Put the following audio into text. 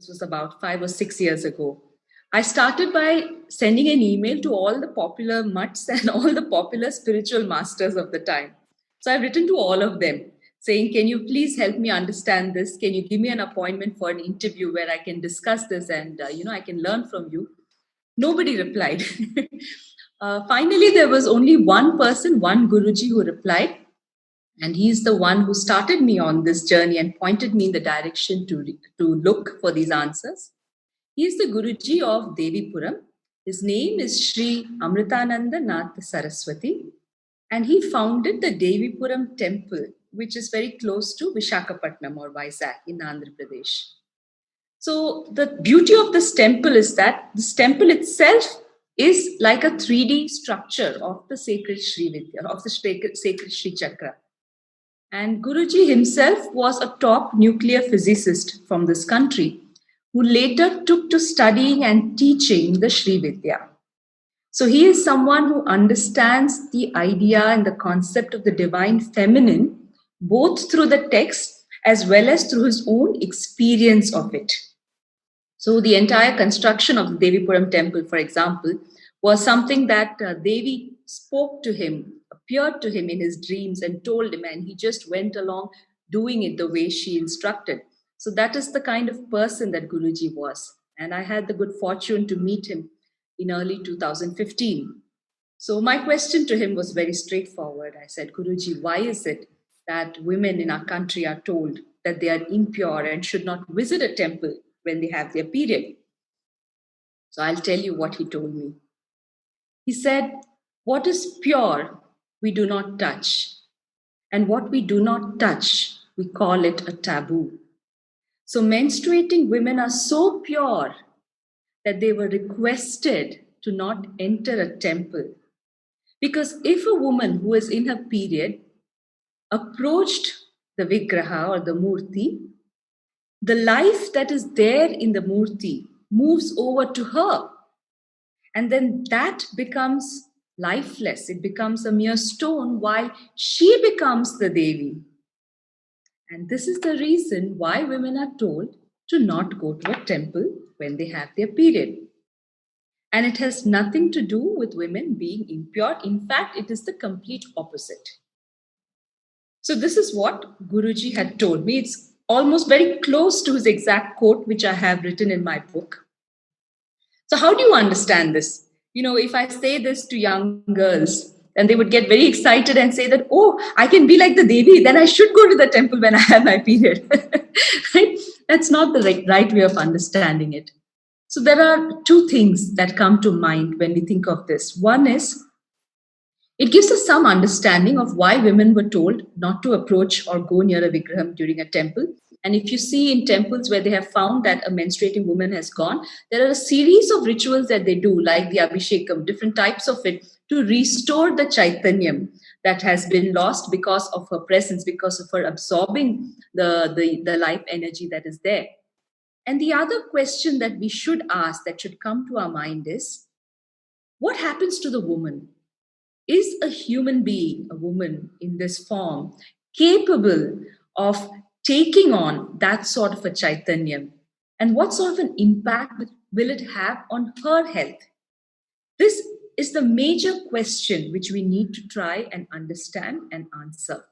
This was about 5 or 6 years ago. I started by sending an email to all the popular mutts and all the popular spiritual masters of the time. So I've written to all of them saying, can you please help me understand this? Can you give me an appointment for an interview where I can discuss this and, I can learn from you? Nobody replied. Finally, there was only one person, one Guruji who replied. And he's the one who started me on this journey and pointed me in the direction to look for these answers. He is the Guruji of Devipuram. His name is Sri Amritananda Nath Saraswati. And he founded the Devipuram temple, which is very close to Vishakhapatnam or Vizag in Andhra Pradesh. So the beauty of this temple is that this temple itself is like a 3D structure of the sacred Sri Vidya, of the sacred Sri Chakra. And Guruji himself was a top nuclear physicist from this country who later took to studying and teaching the Sri Vidya. So he is someone who understands the idea and the concept of the divine feminine, both through the text as well as through his own experience of it. So the entire construction of the Devipuram temple, for example, was something that Devi spoke to him, appeared to him in his dreams and told him, and he just went along doing it the way she instructed. So that is the kind of person that Guruji was. And I had the good fortune to meet him in early 2015. So my question to him was very straightforward. I said, Guruji, why is it that women in our country are told that they are impure and should not visit a temple when they have their period? So I'll tell you what he told me. He said, what is pure, we do not touch. And what we do not touch, we call it a taboo. So menstruating women are so pure that they were requested to not enter a temple. Because if a woman who is in her period approached the Vigraha or the Murti, the life that is there in the Murti moves over to her. And then that becomes lifeless. It becomes a mere stone while she becomes the Devi. And this is the reason why women are told to not go to a temple when they have their period. And it has nothing to do with women being impure. In fact, it is the complete opposite. So this is what Guruji had told me. It's almost very close to his exact quote, which I have written in my book. So how do you understand this? If I say this to young girls, then they would get very excited and say that, oh, I can be like the Devi, then I should go to the temple when I have my period. Right? That's not the right way of understanding it. So there are two things that come to mind when we think of this. One is, it gives us some understanding of why women were told not to approach or go near a Vigraham during a temple. And if you see in temples where they have found that a menstruating woman has gone, there are a series of rituals that they do, like the Abhishekam, different types of it, to restore the Chaitanyam that has been lost because of her presence, because of her absorbing the life energy that is there. And the other question that we should ask, that should come to our mind is, what happens to the woman? Is a human being, a woman in this form, capable of taking on that sort of a Chaitanyam? And what sort of an impact will it have on her health? This is the major question which we need to try and understand and answer.